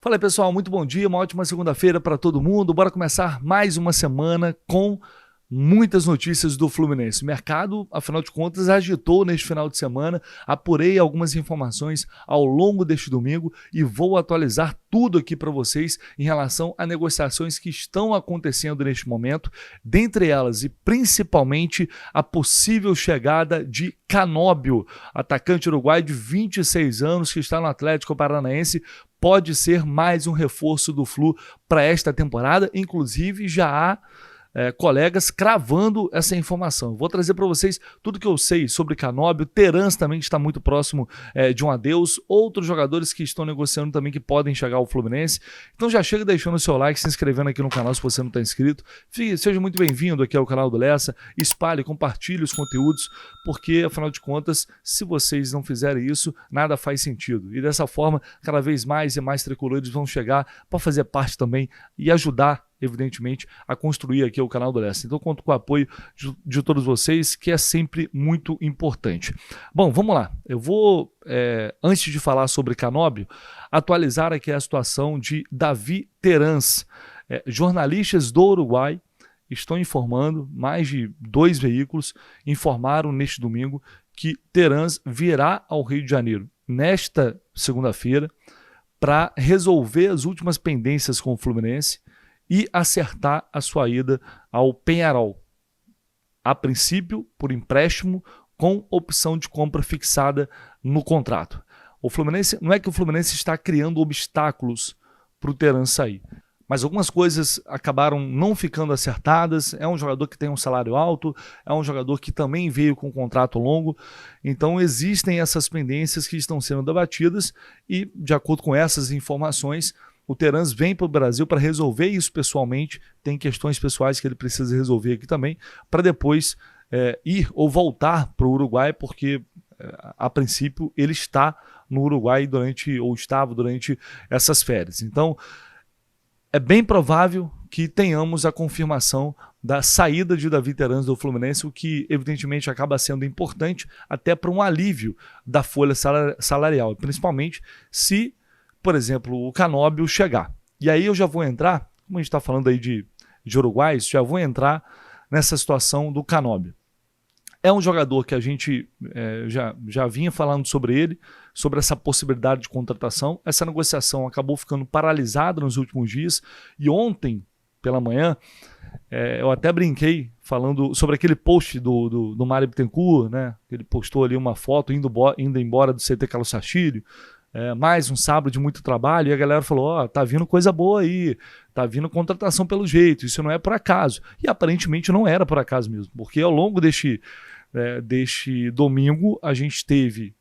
Fala aí, pessoal, muito bom dia, uma ótima segunda-feira para todo mundo. Bora começar mais uma semana com muitas notícias do Fluminense. O mercado, afinal de contas, agitou neste final de semana. Apurei algumas informações ao longo deste domingo e vou atualizar tudo aqui para vocês em relação a negociações que estão acontecendo neste momento, dentre elas e principalmente a possível chegada de Canóbio, atacante uruguaio de 26 anos que está no Atlético Paranaense. Pode ser mais um reforço do Flu para esta temporada, inclusive já há colegas cravando essa informação. Vou trazer para vocês tudo que eu sei sobre Canóbio. Terans também está muito próximo de um adeus. Outros jogadores que estão negociando também que podem chegar ao Fluminense. Então já chega deixando o seu like, se inscrevendo aqui no canal se você não está inscrito. Seja muito bem-vindo aqui ao canal do Lessa. Espalhe, compartilhe os conteúdos, porque afinal de contas, se vocês não fizerem isso, nada faz sentido. E dessa forma, cada vez mais e mais tricolores vão chegar para fazer parte também e ajudar, evidentemente, a construir aqui o canal do Lessa. Então conto com o apoio de todos vocês, que é sempre muito importante. Bom, vamos lá. Eu vou, antes de falar sobre Canóbio, atualizar aqui a situação de Davi Terans. Jornalistas do Uruguai estão informando, mais de 2 veículos informaram neste domingo que Terans virá ao Rio de Janeiro nesta segunda-feira para resolver as últimas pendências com o Fluminense e acertar a sua ida ao Peñarol. A princípio, por empréstimo, com opção de compra fixada no contrato. O Fluminense, não é que o Fluminense está criando obstáculos para o Terans sair, mas algumas coisas acabaram não ficando acertadas. É um jogador que tem um salário alto, é um jogador que também veio com um contrato longo, então existem essas pendências que estão sendo debatidas e, de acordo com essas informações, o Terans vem para o Brasil para resolver isso pessoalmente. Tem questões pessoais que ele precisa resolver aqui também, para depois ir ou voltar para o Uruguai, porque a princípio ele está no Uruguai ou estava durante essas férias. Então é bem provável que tenhamos a confirmação da saída de Davi Terans do Fluminense, o que evidentemente acaba sendo importante até para um alívio da folha salarial, principalmente se, por exemplo, o Canóbio chegar. E aí eu já vou entrar, como a gente está falando aí de uruguaios, já vou entrar nessa situação do Canóbio. É um jogador que a gente já vinha falando sobre ele, sobre essa possibilidade de contratação. Essa negociação acabou ficando paralisada nos últimos dias e ontem, pela manhã, eu até brinquei falando sobre aquele post do Mário Bittencourt, né? Ele postou ali uma foto indo embora do CT Carlos Castilho. Mais um sábado de muito trabalho, e a galera falou, tá vindo coisa boa aí, tá vindo contratação pelo jeito, isso não é por acaso. E aparentemente não era por acaso mesmo, porque ao longo deste domingo a gente teve,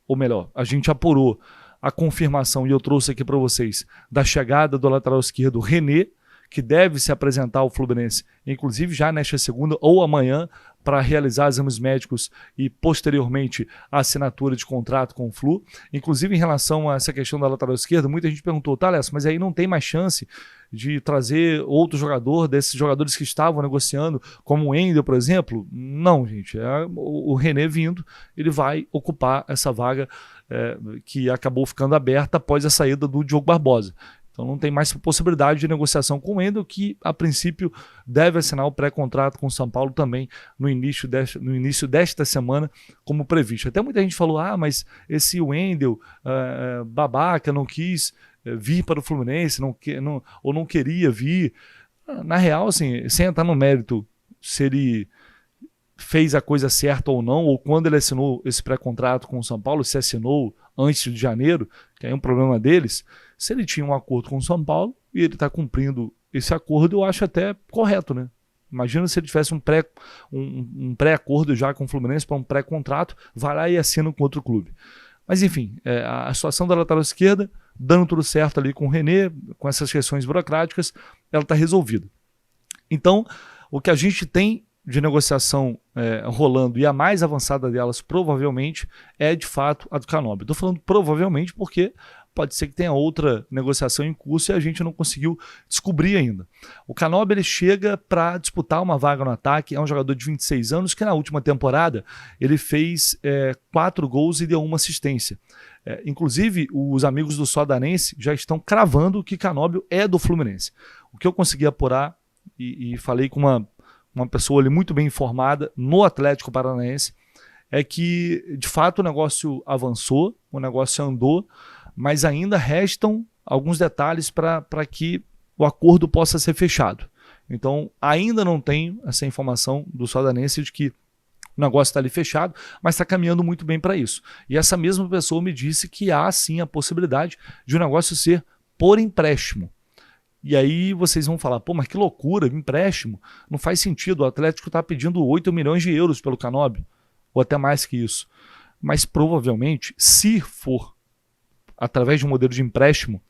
ou melhor, a gente apurou a confirmação, e eu trouxe aqui para vocês, da chegada do lateral esquerdo René, que deve se apresentar ao Fluminense, inclusive já nesta segunda ou amanhã, para realizar exames médicos e posteriormente a assinatura de contrato com o Flu. Inclusive em relação a essa questão da lateral esquerda, muita gente perguntou, tá, Lessa, mas aí não tem mais chance de trazer outro jogador, desses jogadores que estavam negociando, como o Wendel, por exemplo? Não, gente, o René vindo, ele vai ocupar essa vaga que acabou ficando aberta após a saída do Diogo Barbosa. Então não tem mais possibilidade de negociação com o Wendel, que a princípio deve assinar o pré-contrato com o São Paulo também no início desta semana, como previsto. Até muita gente falou, mas esse Wendel babaca não quis vir para o Fluminense, ou não queria vir. Na real, assim, sem entrar no mérito se ele fez a coisa certa ou não, ou quando ele assinou esse pré-contrato com o São Paulo, se assinou antes de janeiro, que é um problema deles. Se ele tinha um acordo com o São Paulo e ele está cumprindo esse acordo, eu acho até correto, né? Imagina se ele tivesse um pré-acordo já com o Fluminense para um pré-contrato, vai lá e assina com outro clube. Mas enfim, a situação da lateral esquerda, dando tudo certo ali com o René, com essas questões burocráticas, ela está resolvida. Então, o que a gente tem de negociação rolando, e a mais avançada delas provavelmente é de fato a do Canóbio. Estou falando provavelmente porque pode ser que tenha outra negociação em curso e a gente não conseguiu descobrir ainda. O Canóbio ele chega para disputar uma vaga no ataque, é um jogador de 26 anos que na última temporada ele fez 4 gols e deu 1 assistência. Inclusive, os amigos do Sodanense já estão cravando que Canóbio é do Fluminense. O que eu consegui apurar, e falei com uma pessoa ali muito bem informada no Atlético Paranaense, é que, de fato, o negócio avançou, o negócio andou, mas ainda restam alguns detalhes para que o acordo possa ser fechado. Então, ainda não tenho essa informação do Sodanense de que o negócio está ali fechado, mas está caminhando muito bem para isso. E essa mesma pessoa me disse que há, sim, a possibilidade de o negócio ser por empréstimo. E aí vocês vão falar, pô, mas que loucura, empréstimo. Não faz sentido, o Atlético está pedindo 8 milhões de euros pelo Canóbio, ou até mais que isso. Mas provavelmente, se for através de um modelo de empréstimo,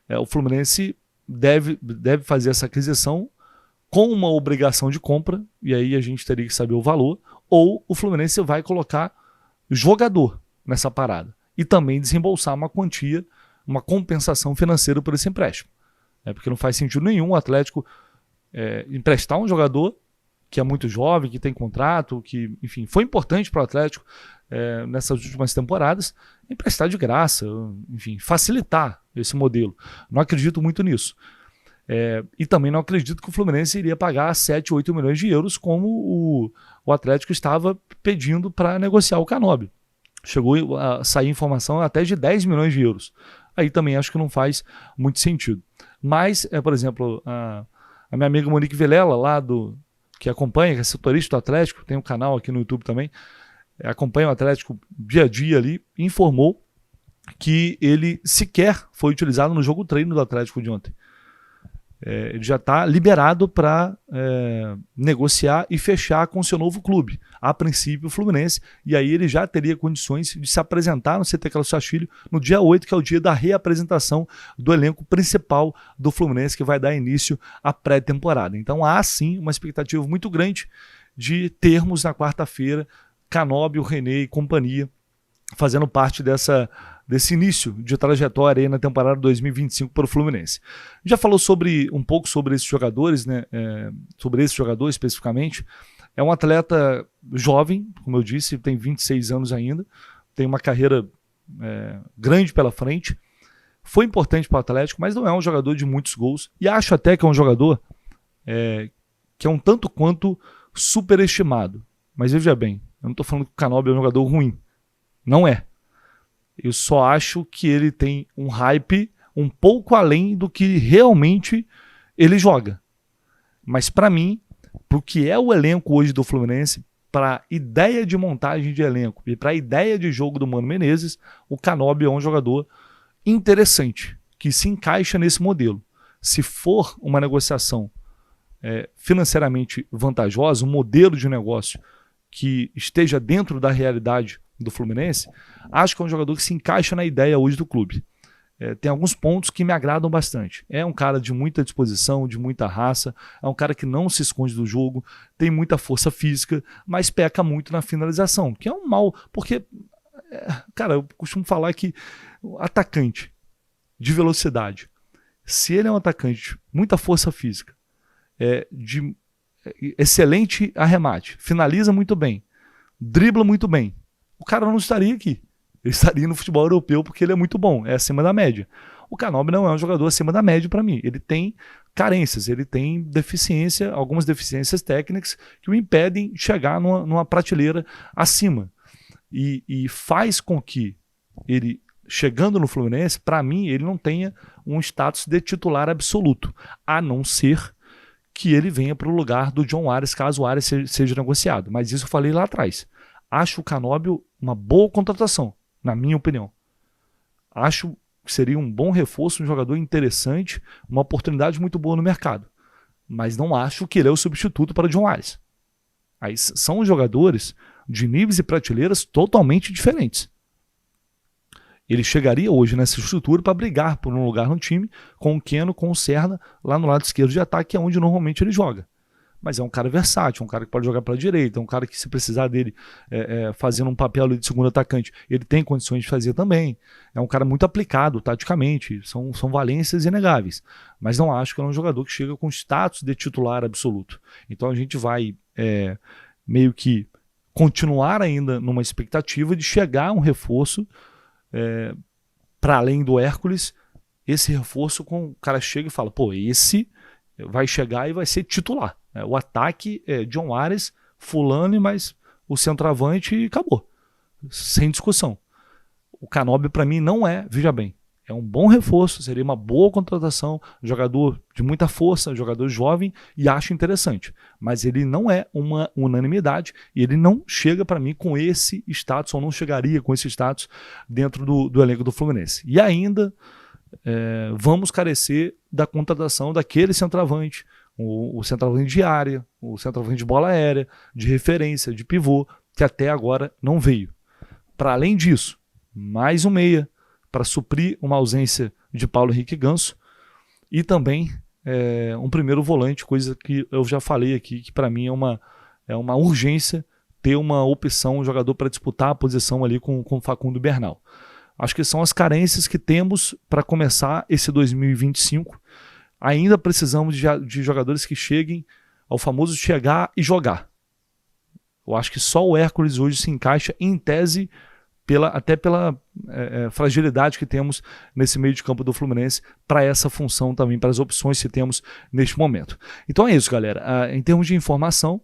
o Fluminense deve fazer essa aquisição com uma obrigação de compra, e aí a gente teria que saber o valor, ou o Fluminense vai colocar jogador nessa parada e também desembolsar uma quantia, uma compensação financeira por esse empréstimo. Porque não faz sentido nenhum o Atlético emprestar um jogador que é muito jovem, que tem contrato, que, enfim, foi importante para o Atlético nessas últimas temporadas, emprestar de graça, enfim, facilitar esse modelo. Não acredito muito nisso. E também não acredito que o Fluminense iria pagar 7, 8 milhões de euros como o Atlético estava pedindo para negociar o Canóbio. Chegou a sair informação até de 10 milhões de euros. Aí também acho que não faz muito sentido. Mas, por exemplo, a minha amiga Monique Vilela, lá que acompanha, que é setorista do Atlético, tem um canal aqui no YouTube também, acompanha o Atlético dia a dia ali, informou que ele sequer foi utilizado no jogo treino do Atlético de ontem. Ele já está liberado para negociar e fechar com o seu novo clube, a princípio o Fluminense, e aí ele já teria condições de se apresentar no CT Carlos Castilho no dia 8, que é o dia da reapresentação do elenco principal do Fluminense, que vai dar início à pré-temporada. Então há sim uma expectativa muito grande de termos na quarta-feira Canóbio, René e companhia fazendo parte desse início de trajetória aí na temporada 2025 para o Fluminense. Já falou um pouco sobre esses jogadores, né? Sobre esse jogador especificamente. É um atleta jovem, como eu disse, tem 26 anos ainda, tem uma carreira grande pela frente, foi importante para o Atlético, mas não é um jogador de muitos gols, e acho até que é um jogador que é um tanto quanto superestimado. Mas veja bem, eu não estou falando que o Canóbio é um jogador ruim, não é. Eu só acho que ele tem um hype um pouco além do que realmente ele joga. Mas para mim, para o que é o elenco hoje do Fluminense, para a ideia de montagem de elenco e para a ideia de jogo do Mano Menezes, o Canóbio é um jogador interessante, que se encaixa nesse modelo. Se for uma negociação financeiramente vantajosa, um modelo de negócio que esteja dentro da realidade do Fluminense, acho que é um jogador que se encaixa na ideia hoje do clube. Tem alguns pontos que me agradam bastante. É um cara de muita disposição, de muita raça, é um cara que não se esconde do jogo, tem muita força física, mas peca muito na finalização, que é um mal, porque, cara, eu costumo falar que o atacante de velocidade, se ele é um atacante de muita força física, de excelente arremate, finaliza muito bem, dribla muito bem, o cara não estaria aqui. Ele estaria no futebol europeu porque ele é muito bom, é acima da média. O Canóbio não é um jogador acima da média para mim. Ele tem carências, ele tem deficiência, algumas deficiências técnicas que o impedem de chegar numa prateleira acima. E faz com que ele, chegando no Fluminense, para mim, ele não tenha um status de titular absoluto, a não ser que ele venha para o lugar do John Ares, caso o Ares seja negociado. Mas isso eu falei lá atrás. Acho o Canóbio uma boa contratação, na minha opinião. Acho que seria um bom reforço, um jogador interessante, uma oportunidade muito boa no mercado. Mas não acho que ele é o substituto para o John Ares. Aí são jogadores de níveis e prateleiras totalmente diferentes. Ele chegaria hoje nessa estrutura para brigar por um lugar no time com o Keno, com o Serna, lá no lado esquerdo de ataque, que é onde normalmente ele joga. Mas é um cara versátil, um cara que pode jogar para a direita, um cara que, se precisar dele fazendo um papel de segundo atacante, ele tem condições de fazer também. É um cara muito aplicado taticamente, são valências inegáveis. Mas não acho que é um jogador que chega com status de titular absoluto. Então a gente vai meio que continuar ainda numa expectativa de chegar a um reforço para além do Hércules, esse reforço com o cara chega e fala, pô, esse vai chegar e vai ser titular. O ataque é John Ares, Fulano, mas o centroavante e acabou. Sem discussão. O Canóbio para mim não é, veja bem, é um bom reforço, seria uma boa contratação, jogador de muita força, jogador jovem, e acho interessante. Mas ele não é uma unanimidade e ele não chega para mim com esse status, ou não chegaria com esse status dentro do elenco do Fluminense. E ainda vamos carecer da contratação daquele centroavante, o centroavante de área, o centroavante de bola aérea, de referência, de pivô, que até agora não veio. Para além disso, mais um meia, para suprir uma ausência de Paulo Henrique Ganso, e também um primeiro volante, coisa que eu já falei aqui, que para mim é uma urgência ter uma opção, um jogador para disputar a posição ali com o Facundo Bernal. Acho que são as carências que temos para começar esse 2025. Ainda precisamos de jogadores que cheguem ao famoso chegar e jogar. Eu acho que só o Hércules hoje se encaixa em tese, até pela fragilidade que temos nesse meio de campo do Fluminense para essa função também, para as opções que temos neste momento. Então é isso, galera. Em termos de informação,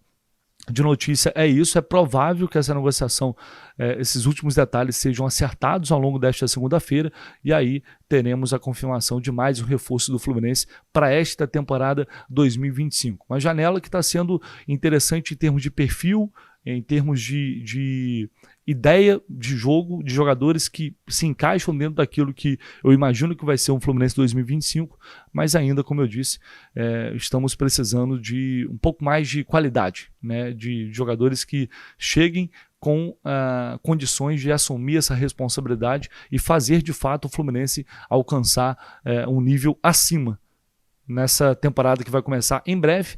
de notícia, é isso. É provável que essa negociação, esses últimos detalhes sejam acertados ao longo desta segunda-feira, e aí teremos a confirmação de mais um reforço do Fluminense para esta temporada 2025. Uma janela que está sendo interessante em termos de perfil, em termos de ideia de jogo, de jogadores que se encaixam dentro daquilo que eu imagino que vai ser um Fluminense 2025, mas ainda, como eu disse, estamos precisando de um pouco mais de qualidade, né, de jogadores que cheguem com condições de assumir essa responsabilidade e fazer de fato o Fluminense alcançar um nível acima nessa temporada que vai começar em breve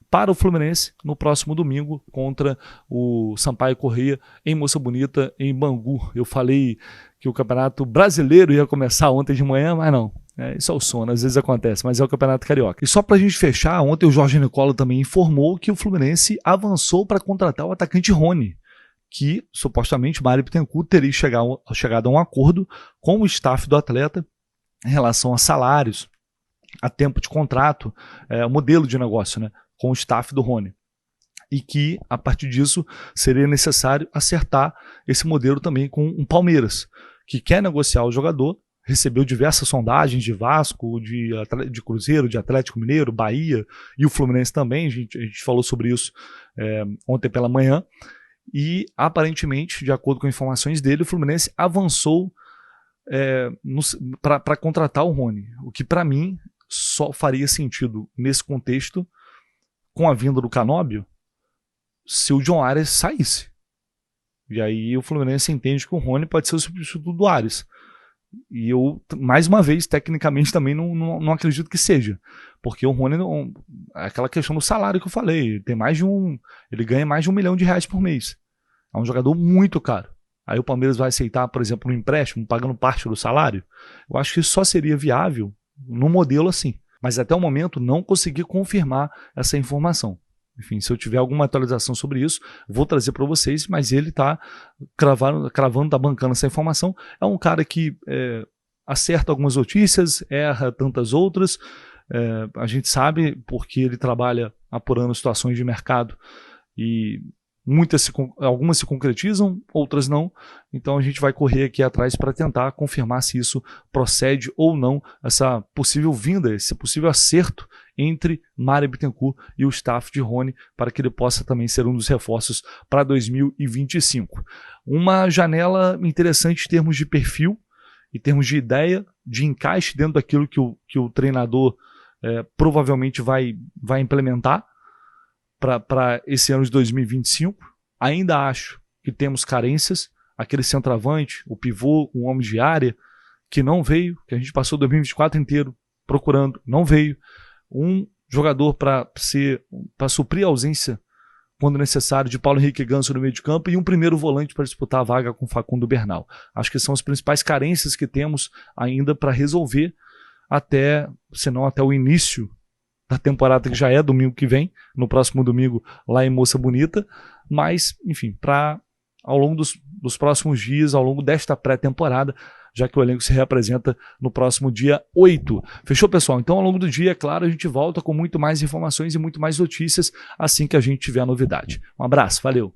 para o Fluminense no próximo domingo contra o Sampaio Corrêa em Moça Bonita, em Bangu. Eu falei que o Campeonato Brasileiro ia começar ontem de manhã, mas não. Isso é o sono, às vezes acontece, mas é o Campeonato Carioca. E só pra gente fechar, ontem o Jorge Nicola também informou que o Fluminense avançou para contratar o atacante Rony, que supostamente Mário Bittencourt teria chegado a um acordo com o staff do atleta em relação a salários, a tempo de contrato, modelo de negócio, né, com o staff do Rony. E que, a partir disso, seria necessário acertar esse modelo também com o Palmeiras, que quer negociar o jogador, recebeu diversas sondagens de Vasco, de Cruzeiro, de Atlético Mineiro, Bahia e o Fluminense também, a gente falou sobre isso ontem pela manhã, e aparentemente, de acordo com informações dele, o Fluminense avançou para contratar o Rony, o que para mim só faria sentido nesse contexto com a vinda do Canóbio se o John Ares saísse. E aí o Fluminense entende que o Rony pode ser o substituto do Ares. E eu, mais uma vez, tecnicamente também não acredito que seja. Porque o Rony, aquela questão do salário que eu falei, ele ganha mais de R$1 milhão por mês. É um jogador muito caro. Aí o Palmeiras vai aceitar, por exemplo, um empréstimo pagando parte do salário? Eu acho que isso só seria viável num modelo assim. Mas até o momento não consegui confirmar essa informação. Enfim, se eu tiver alguma atualização sobre isso, vou trazer para vocês, mas ele está cravando, está bancando essa informação. É um cara que acerta algumas notícias, erra tantas outras. A gente sabe porque ele trabalha apurando situações de mercado e algumas se concretizam, outras não. Então a gente vai correr aqui atrás para tentar confirmar se isso procede ou não, essa possível vinda, esse possível acerto entre Mário Bittencourt e o staff de Rony, para que ele possa também ser um dos reforços para 2025. Uma janela interessante em termos de perfil, em termos de ideia, de encaixe dentro daquilo que o treinador provavelmente vai implementar para esse ano de 2025. Ainda acho que temos carências, aquele centroavante, o pivô, o homem de área, que não veio, que a gente passou 2024 inteiro procurando, não veio. Um jogador para suprir a ausência, quando necessário, de Paulo Henrique Ganso no meio de campo, e um primeiro volante para disputar a vaga com Facundo Bernal. Acho que são as principais carências que temos ainda para resolver senão até o início da temporada, que já é domingo que vem, no próximo domingo lá em Moça Bonita, mas, enfim, para ao longo dos próximos dias, ao longo desta pré-temporada, já que o elenco se reapresenta no próximo dia 8. Fechou, pessoal? Então, ao longo do dia, é claro, a gente volta com muito mais informações e muito mais notícias assim que a gente tiver a novidade. Um abraço, valeu!